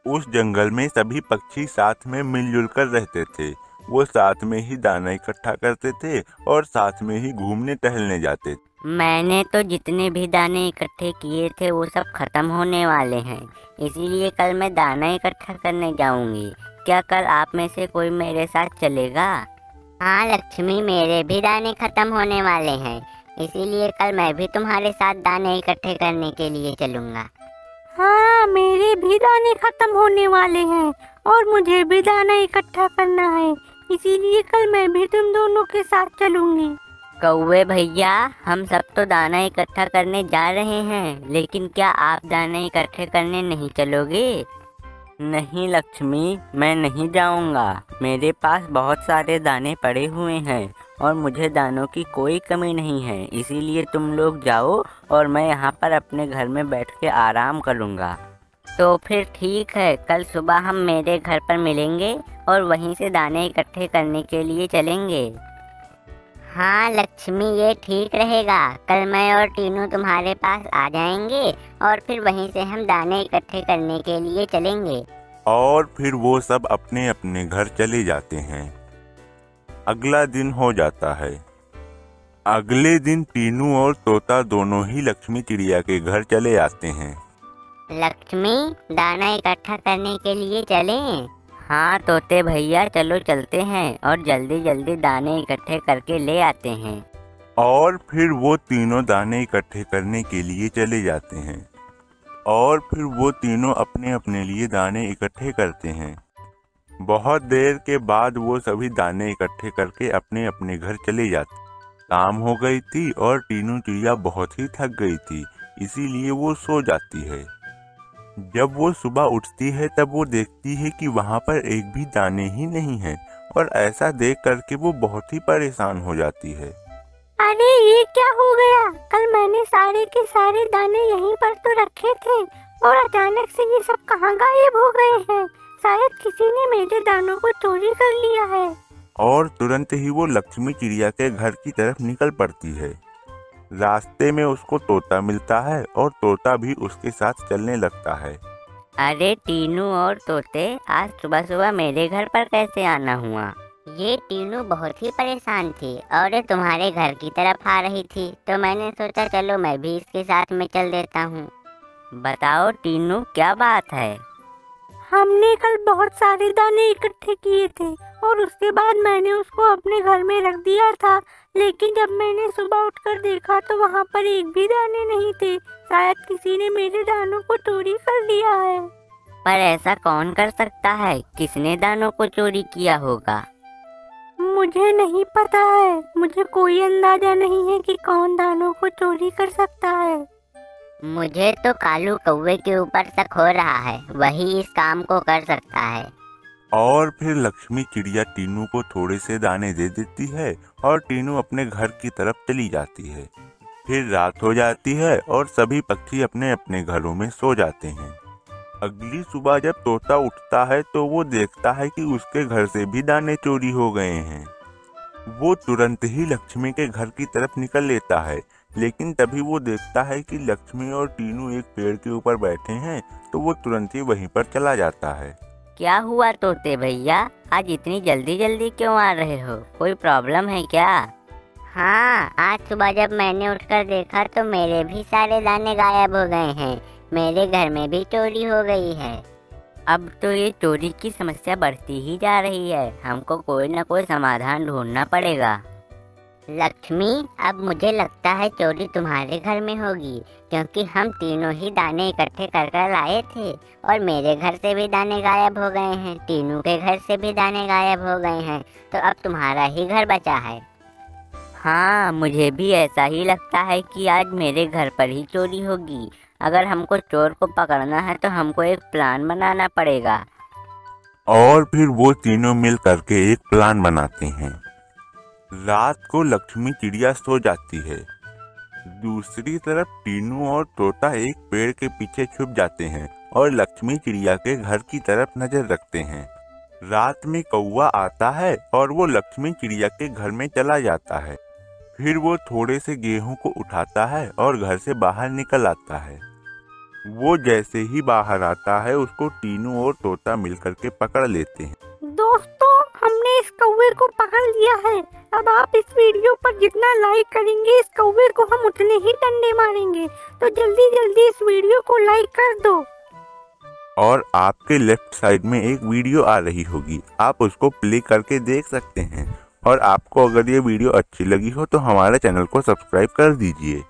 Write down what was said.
उस जंगल में सभी पक्षी साथ में मिलजुल कर रहते थे। वो साथ में ही दाना इकट्ठा करते थे और साथ में ही घूमने टहलने जाते थे। मैंने तो जितने भी दाने इकट्ठे किए थे वो सब खत्म होने वाले हैं, इसीलिए कल मैं दाना इकट्ठा करने जाऊंगी। क्या कल आप में से कोई मेरे साथ चलेगा? हाँ लक्ष्मी, मेरे भी दाने खत्म होने वाले हैं, इसीलिए कल मैं भी तुम्हारे साथ दाने इकट्ठे करने के लिए चलूंगा। हाँ, मेरे भी दाने खत्म होने वाले हैं और मुझे भी दाना इकट्ठा करना है, इसीलिए कल मैं भी तुम दोनों के साथ चलूंगी। कौवे भैया, हम सब तो दाना इकट्ठा करने जा रहे हैं, लेकिन क्या आप दाने इकट्ठे करने नहीं चलोगे? नहीं लक्ष्मी, मैं नहीं जाऊंगा। मेरे पास बहुत सारे दाने पड़े हुए हैं और मुझे दानों की कोई कमी नहीं है, इसीलिए तुम लोग जाओ और मैं यहाँ पर अपने घर में बैठ के आराम करूँगा। तो फिर ठीक है, कल सुबह हम मेरे घर पर मिलेंगे और वहीं से दाने इकट्ठे करने के लिए चलेंगे। हाँ लक्ष्मी, ये ठीक रहेगा। कल मैं और टीनू तुम्हारे पास आ जाएंगे और फिर वहीं से हम दाने इकट्ठे करने के लिए चलेंगे। और फिर वो सब अपने अपने घर चले जाते हैं। अगला दिन हो जाता है। अगले दिन टीनू और तोता दोनों ही लक्ष्मी चिड़िया के घर चले आते हैं। लक्ष्मी, दाना इकट्ठा करने के लिए चलें? हाँ तोते भैया, चलो चलते हैं और जल्दी जल्दी दाने इकट्ठे करके ले आते हैं। और फिर वो तीनों दाने इकट्ठे करने के लिए चले जाते हैं। और फिर वो तीनों अपने अपने लिए दाने इकट्ठे करते हैं। बहुत देर के बाद वो सभी दाने इकट्ठे करके अपने अपने घर चले जाते। शाम हो गई थी और टीनू चिड़िया बहुत ही थक गई थी, इसीलिए वो सो जाती है। जब वो सुबह उठती है तब वो देखती है कि वहाँ पर एक भी दाने ही नहीं है, और ऐसा देख करके वो बहुत ही परेशान हो जाती है। अरे ये क्या हो गया? कल मैंने सारे के सारे दाने यहीं पर तो रखे थे और अचानक से ये सब कहाँ गायब हो गए हैं? शायद किसी ने मेरे दानों को चोरी कर लिया है। और तुरंत ही वो लक्ष्मी चिड़िया के घर की तरफ निकल पड़ती है। रास्ते में उसको तोता मिलता है और तोता भी उसके साथ चलने लगता है। अरे टीनू और तोते, आज सुबह सुबह मेरे घर पर कैसे आना हुआ? ये टीनू बहुत ही परेशान थी और ये तुम्हारे घर की तरफ आ रही थी, तो मैंने सोचा चलो मैं भी इसके साथ में चल देता हूँ। बताओ टीनू, क्या बात है? हमने कल बहुत सारे दाने इकट्ठे किए थे और उसके बाद मैंने उसको अपने घर में रख दिया था, लेकिन जब मैंने सुबह उठकर देखा तो वहाँ पर एक भी दाने नहीं थे। शायद किसी ने मेरे दानों को चोरी कर लिया है। पर ऐसा कौन कर सकता है? किसने दानों को चोरी किया होगा? मुझे नहीं पता है, मुझे कोई अंदाजा नहीं है कि कौन दानों को चोरी कर सकता है। मुझे तो कालू कौवे के ऊपर शक हो रहा है, वही इस काम को कर सकता है। और फिर लक्ष्मी चिड़िया टीनू को थोड़े से दाने दे देती है और टीनू अपने घर की तरफ चली जाती है। फिर रात हो जाती है और सभी पक्षी अपने अपने घरों में सो जाते हैं। अगली सुबह जब तोता उठता है तो वो देखता है कि उसके घर से भी दाने चोरी हो गए हैं। वो तुरंत ही लक्ष्मी के घर की तरफ निकल लेता है, लेकिन तभी वो देखता है कि लक्ष्मी और टीनू एक पेड़ के ऊपर बैठे हैं, तो वो तुरंत ही वहीं पर चला जाता है। क्या हुआ तोते भैया, आज इतनी जल्दी जल्दी क्यों आ रहे हो? कोई प्रॉब्लम है क्या? हाँ, आज सुबह जब मैंने उठकर देखा तो मेरे भी सारे दाने गायब हो गए हैं। मेरे घर में भी चोरी हो गई है। अब तो ये चोरी की समस्या बढ़ती ही जा रही है, हमको कोई ना कोई समाधान ढूंढना पड़ेगा। लक्ष्मी, अब मुझे लगता है चोरी तुम्हारे घर में होगी, क्योंकि हम तीनों ही दाने इकट्ठे कर कर लाए थे और मेरे घर से भी दाने गायब हो गए हैं, तीनों के घर से भी दाने गायब हो गए हैं, तो अब तुम्हारा ही घर बचा है। हाँ, मुझे भी ऐसा ही लगता है कि आज मेरे घर पर ही चोरी होगी। अगर हमको चोर को पकड़ना है तो हमको एक प्लान बनाना पड़ेगा। और फिर वो तीनों मिल करके एक प्लान बनाते हैं। रात को लक्ष्मी चिड़िया सो जाती है। दूसरी तरफ टीनू और तोता एक पेड़ के पीछे छुप जाते हैं और लक्ष्मी चिड़िया के घर की तरफ नजर रखते हैं। रात में कौवा आता है और वो लक्ष्मी चिड़िया के घर में चला जाता है। फिर वो थोड़े से गेहूं को उठाता है और घर से बाहर निकल आता है। वो जैसे ही बाहर आता है उसको टीनू और तोता मिलकर के पकड़ लेते हैं। दोस्तों, हमने इस कौवे को पकड़ लिया है। अब आप इस वीडियो पर जितना लाइक करेंगे इस कौवे को हम उतने ही डंडे मारेंगे। तो जल्दी जल्दी इस वीडियो को लाइक कर दो। और आपके लेफ्ट साइड में एक वीडियो आ रही होगी, आप उसको प्ले करके देख सकते हैं। और आपको अगर ये वीडियो अच्छी लगी हो तो हमारे चैनल को सब्सक्राइब कर दीजिए।